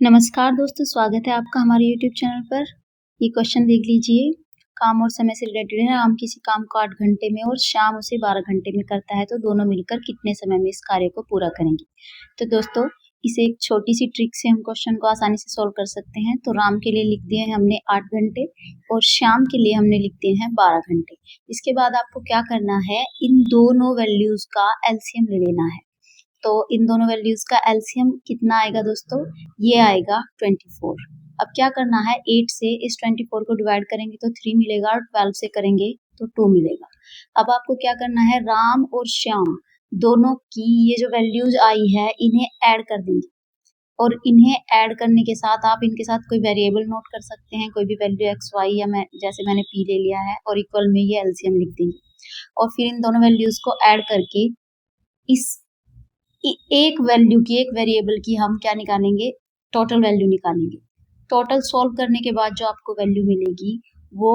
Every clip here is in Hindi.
नमस्कार दोस्तों, स्वागत है आपका हमारे यूट्यूब चैनल पर। ये क्वेश्चन देख लीजिए। काम और समय से रिलेटेड है। राम किसी काम को 8 घंटे में और श्याम उसे 12 घंटे में करता है, तो दोनों मिलकर कितने समय में इस कार्य को पूरा करेंगे। तो दोस्तों, इसे एक छोटी सी ट्रिक से हम क्वेश्चन को आसानी से सॉल्व कर सकते हैं। तो राम के लिए लिख दिए हैं हमने 8 घंटे और श्याम के लिए हमने लिख दिए हैं 12 घंटे। इसके बाद आपको क्या करना है, इन दोनों वैल्यूज का एलसीएम ले लेना है। तो इन दोनों वैल्यूज का एलसीएम कितना आएगा दोस्तों, ये आएगा 24। अब क्या करना है, 8 से इस 24 को डिवाइड करेंगे तो 3 मिलेगा और 12 से करेंगे तो 2 मिलेगा। अब आपको क्या करना है, राम और श्याम दोनों की ये जो वैल्यूज आई है इन्हें ऐड कर देंगे और इन्हें ऐड करने के साथ आप इनके साथ कोई वेरिएबल नोट कर सकते हैं, कोई भी वैल्यू एक्स वाई, या जैसे मैंने पी ले लिया है, और इक्वल में ये एलसीएम लिख देंगे। और फिर इन दोनों वैल्यूज को ऐड करके इस एक वैल्यू की, एक वेरिएबल की हम क्या निकालेंगे, टोटल वैल्यू निकालेंगे। टोटल सॉल्व करने के बाद जो आपको वैल्यू मिलेगी वो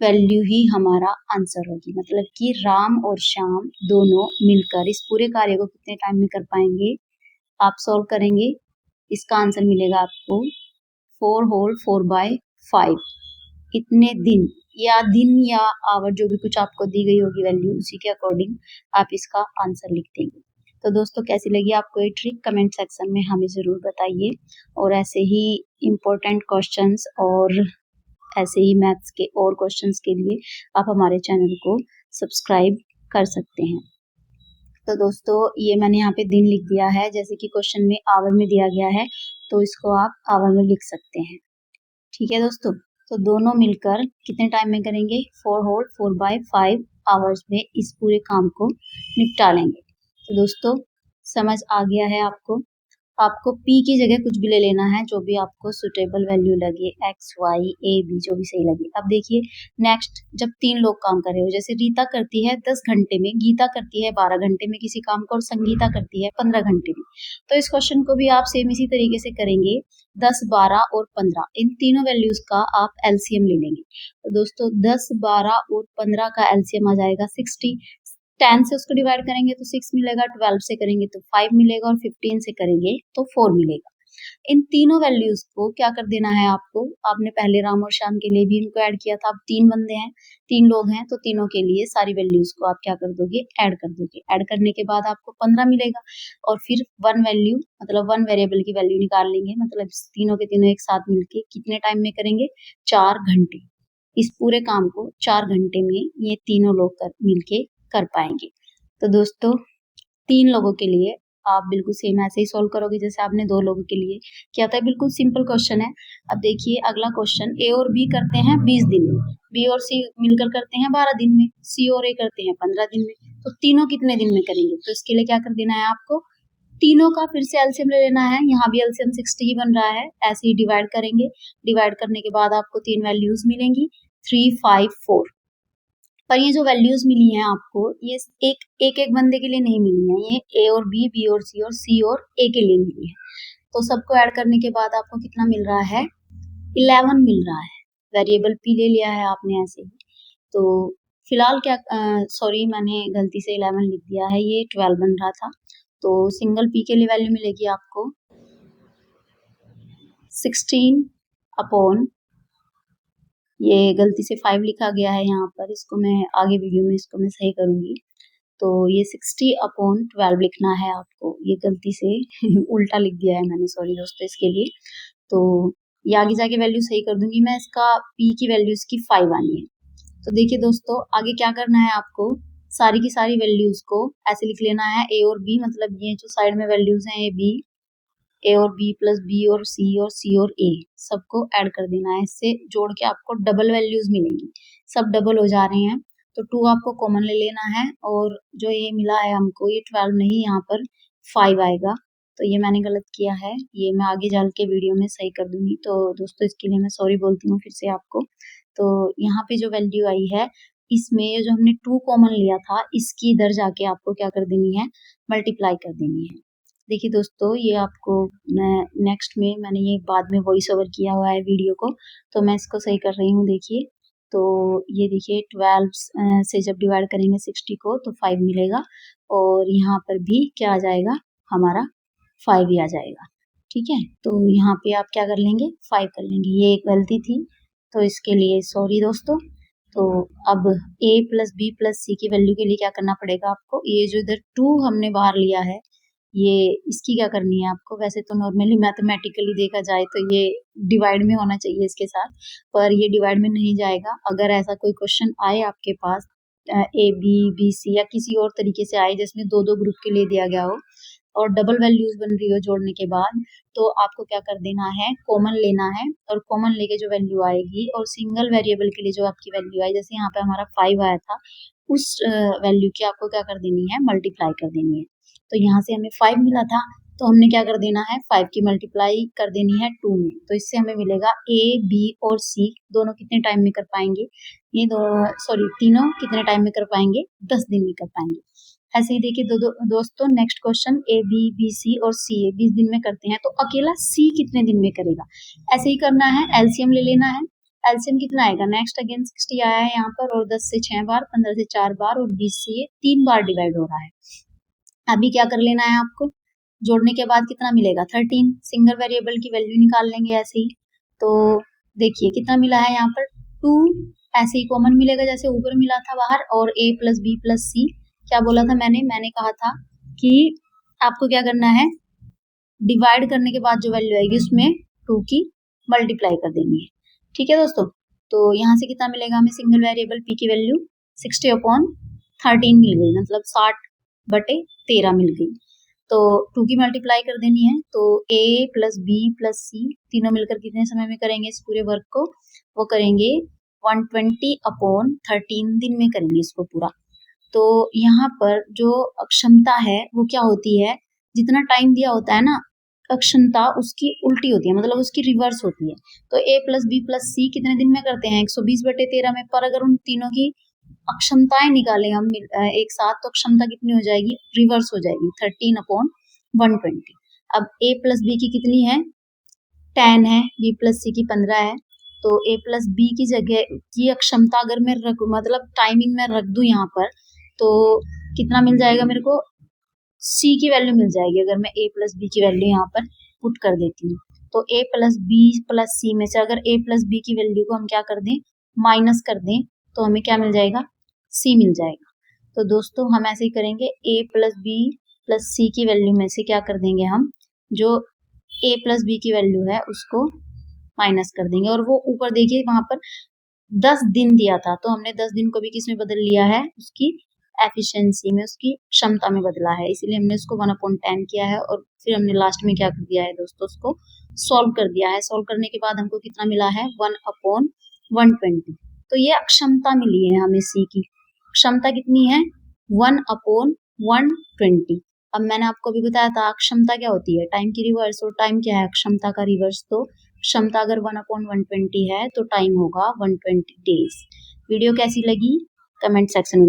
वैल्यू ही हमारा आंसर होगी। मतलब कि राम और श्याम दोनों मिलकर इस पूरे कार्य को कितने टाइम में कर पाएंगे, आप सॉल्व करेंगे, इसका आंसर मिलेगा आपको 4 होल 4/5। इतने दिन या आवर जो भी कुछ आपको दी गई होगी वैल्यू, उसी के अकॉर्डिंग आप इसका आंसर लिख देंगे। तो दोस्तों, कैसी लगी आपको ये ट्रिक, कमेंट सेक्शन में हमें ज़रूर बताइए। और ऐसे ही इम्पोर्टेंट क्वेश्चंस और ऐसे ही मैथ्स के और क्वेश्चंस के लिए आप हमारे चैनल को सब्सक्राइब कर सकते हैं। तो दोस्तों, ये मैंने यहाँ पे दिन लिख दिया है, जैसे कि क्वेश्चन में आवर में दिया गया है, तो इसको आप आवर में लिख सकते हैं। ठीक है दोस्तों, तो दोनों मिलकर कितने टाइम में करेंगे, 4 होल 4/5 आवर्स में इस पूरे काम को निपटा लेंगे। तो दोस्तों, समझ आ गया है आपको P की जगह कुछ भी ले लेना है, जो भी आपको सुटेबल वैल्यू लगे, X, Y, A, B जो भी सही लगे। अब देखिए, नेक्स्ट जब 3 लोग काम कर रहे हो, जैसे रीता करती है 10 घंटे में, गीता करती है 12 घंटे में किसी काम को, और संगीता करती है 15 घंटे में। तो इस क्वेश्चन को भी आप सेम इसी तरीके से करेंगे। 10, 12 और 15 इन तीनों वैल्यूज का आप एलसीएम ले लेंगे। तो दोस्तों, 10, 12 और 15 का एलसीएम आ जाएगा 60। 10 से उसको डिवाइड करेंगे तो 6 मिलेगा, 12 से करेंगे तो 5 मिलेगा, और 15 से करेंगे तो 4 मिलेगा। इन तीनों वैल्यूज को क्या कर देना है आपको, आपने पहले राम और श्याम के लिए भी इनको ऐड किया था। अब 3 बंदे हैं, 3 लोग हैं, तो तीनों के लिए सारी वैल्यूज को आप क्या कर दोगे, ऐड कर दोगे। ऐड करने के बाद आपको 15 मिलेगा, और फिर वन वैल्यू मतलब वन वेरिएबल की वैल्यू निकाल लेंगे। मतलब तीनों के तीनों एक साथ मिलके कितने टाइम में करेंगे, 4 घंटे। इस पूरे काम को 4 घंटे में ये तीनों लोग मिलके कर पाएंगे। तो दोस्तों, 3 लोगों के लिए आप बिल्कुल सेम ऐसे ही सॉल्व करोगे जैसे आपने 2 लोगों के लिए किया था। बिल्कुल सिंपल क्वेश्चन है। अब देखिए अगला क्वेश्चन, ए और बी करते हैं 20 दिन में, बी और सी मिलकर करते हैं 12 दिन में, सी और ए करते हैं 15 दिन में। तो तीनों कितने दिन में करेंगे, तो इसके लिए क्या कर देना है आपको, तीनों का फिर से एलसीएम ले लेना है। यहाँ भी एलसीएम 60 ही बन रहा है, ऐसे ही डिवाइड करेंगे। डिवाइड करने के बाद आपको 3 वैल्यूज मिलेंगी, 3, 5, 4। पर ये जो वैल्यूज मिली हैं आपको, ये एक बंदे के लिए नहीं मिली है, ये ए और बी और सी और ए के लिए मिली है। तो सबको ऐड करने के बाद आपको कितना मिल रहा है, 11 मिल रहा है। वेरिएबल पी ले लिया है आपने ऐसे ही। तो फिलहाल क्या, सॉरी मैंने गलती से 11 लिख दिया है, ये 12 बन रहा था। तो सिंगल पी के लिए वैल्यू मिलेगी आपको 16 अपॉन, ये गलती से 5 लिखा गया है यहाँ पर, इसको मैं आगे वीडियो में इसको मैं सही करूंगी। तो ये 60 अपॉन 12 लिखना है आपको, ये गलती से उल्टा लिख दिया है मैंने, सॉरी दोस्तों इसके लिए। तो ये आगे जाके वैल्यू सही कर दूंगी मैं। इसका पी की वैल्यू इसकी 5 आनी है। तो देखिए दोस्तों, आगे क्या करना है आपको, सारी की सारी वैल्यूज को ऐसे लिख लेना है, ए और बी, मतलब ये जो साइड में वैल्यूज हैं ए और बी प्लस बी और सी और ए, सबको ऐड कर देना है। इससे जोड़ के आपको डबल वैल्यूज मिलेंगी, सब डबल हो जा रहे हैं। तो 2 आपको कॉमन ले लेना है, और जो ये मिला है हमको, ये 12 नहीं, यहाँ पर 5 आएगा। तो ये मैंने गलत किया है, ये मैं आगे चल के वीडियो में सही कर दूंगी। तो दोस्तों, इसके लिए मैं सॉरी बोलती हूँ फिर से आपको। तो यहाँ पे जो वैल्यू आई है, इसमें जो हमने 2 कॉमन लिया था, इसकी इधर जाके आपको क्या कर देनी है, मल्टीप्लाई कर देनी है। देखिए दोस्तों, ये आपको मैं नेक्स्ट में, मैंने ये बाद में वॉइस ओवर किया हुआ है वीडियो को, तो मैं इसको सही कर रही हूँ। देखिए, तो ये देखिए 12 से जब डिवाइड करेंगे 60 को तो 5 मिलेगा, और यहाँ पर भी क्या आ जाएगा, हमारा 5 ही आ जाएगा। ठीक है, तो यहाँ पे आप क्या कर लेंगे 5 कर लेंगे। ये एक गलती थी तो इसके लिए सॉरी दोस्तों। तो अब a प्लस बी प्लस सी की वैल्यू के लिए क्या करना पड़ेगा आपको, ये जो इधर 2 हमने बाहर लिया है ये इसकी क्या करनी है आपको। वैसे तो नॉर्मली मैथमेटिकली देखा जाए तो ये डिवाइड में होना चाहिए इसके साथ, पर ये डिवाइड में नहीं जाएगा। अगर ऐसा कोई क्वेश्चन आए आपके पास ए बी बी सी या किसी और तरीके से आए जिसमें दो दो ग्रुप के लिए दिया गया हो और डबल वैल्यूज बन रही हो जोड़ने के बाद, तो आपको क्या कर देना है कॉमन लेना है, और कॉमन लेके जो वैल्यू आएगी और सिंगल वेरिएबल के लिए जो आपकी वैल्यू आई, जैसे यहाँ पे हमारा 5 आया था, उस वैल्यू की आपको क्या कर देनी है मल्टीप्लाई कर देनी है। तो यहाँ से हमें 5 मिला था तो हमने क्या कर देना है 5 की मल्टीप्लाई कर देनी है 2 में। तो इससे हमें मिलेगा ए बी और सी दोनों कितने टाइम में कर पाएंगे, ये तीनों कितने टाइम में कर पाएंगे 10 दिन में कर पाएंगे। ऐसे ही देखिए दोस्तों next question A B B C और सी ए 20 दिन में करते हैं, तो अकेला सी कितने दिन में करेगा। ऐसे ही करना है, एलसीएम ले लेना है। एलसीएम कितना आएगा, नेक्स्ट अगेन 60 आया है यहाँ पर, और 10 से 6 बार, 15 से 4 बार और 20 से ये 3 बार डिवाइड हो रहा है। अभी क्या कर लेना है आपको, जोड़ने के बाद कितना मिलेगा 13, सिंगल वेरिएबल की वैल्यू निकाल लेंगे ऐसे ही। तो देखिए कितना मिला है यहाँ पर 2, ऐसे ही कॉमन मिलेगा जैसे ऊपर मिला था बाहर, और a प्लस बी प्लस सी। क्या बोला था मैंने कहा था कि आपको क्या करना है, डिवाइड करने के बाद जो वैल्यू आएगी उसमें 2 की मल्टीप्लाई कर देनी है। ठीक है दोस्तों, तो यहाँ से कितना मिलेगा हमें, सिंगल वेरिएबल p की वैल्यू 60/13 मिल गई, मतलब 60/13 मिल गई। तो 2 की मल्टीप्लाई कर देनी है, तो a प्लस बी प्लस सी तीनों मिलकर कितने समय में करेंगे इस पूरे वर्क को, वो करेंगे 120/13 दिन में करेंगे इसको पूरा। तो यहाँ पर जो अक्षमता है वो क्या होती है, जितना टाइम दिया होता है ना अक्षमता उसकी उल्टी होती है, मतलब उसकी रिवर्स होती है। तो a प्लस बी प्लस सी कितने दिन में करते हैं 120/13 में, पर अगर उन तीनों की अक्षमताएं निकालें हम एक साथ, तो अक्षमता कितनी हो जाएगी, रिवर्स हो जाएगी 13/120। अब a प्लस बी की कितनी है 10 है, b प्लस सी की 15 है, तो a प्लस बी की जगह की अक्षमता अगर मैं मतलब टाइमिंग में रख दूं यहाँ पर, तो कितना मिल जाएगा मेरे को, c की वैल्यू मिल जाएगी। अगर मैं a प्लस बी की वैल्यू यहाँ पर पुट कर देती हूँ, तो a प्लस बी प्लस सी में से अगर a प्लस बी की वैल्यू को हम क्या कर दें माइनस कर दें, तो हमें क्या मिल जाएगा c मिल जाएगा। तो दोस्तों हम ऐसे ही करेंगे, a प्लस बी प्लस सी की वैल्यू में से क्या कर देंगे हम, जो a प्लस बी की वैल्यू है उसको माइनस कर देंगे। और वो ऊपर देखिए वहां पर 10 दिन दिया था, तो हमने 10 दिन को भी किस में बदल लिया है, उसकी एफिशिएंसी में, उसकी क्षमता में बदला है, इसीलिए हमने उसको 1/10 किया है। और फिर हमने लास्ट में क्या कर दिया है दोस्तों, उसको सॉल्व कर दिया है। सॉल्व करने के बाद हमको कितना मिला है 1/120। तो ये अक्षमता मिली है हमें सी की, क्षमता कितनी है 1/120। अब मैंने आपको अभी बताया था अक्षमता क्या होती है, टाइम की रिवर्स, और टाइम क्या है अक्षमता का रिवर्स। तो क्षमता अगर 1/120 है तो टाइम होगा 120 डेज। वीडियो कैसी लगी कमेंट सेक्शन में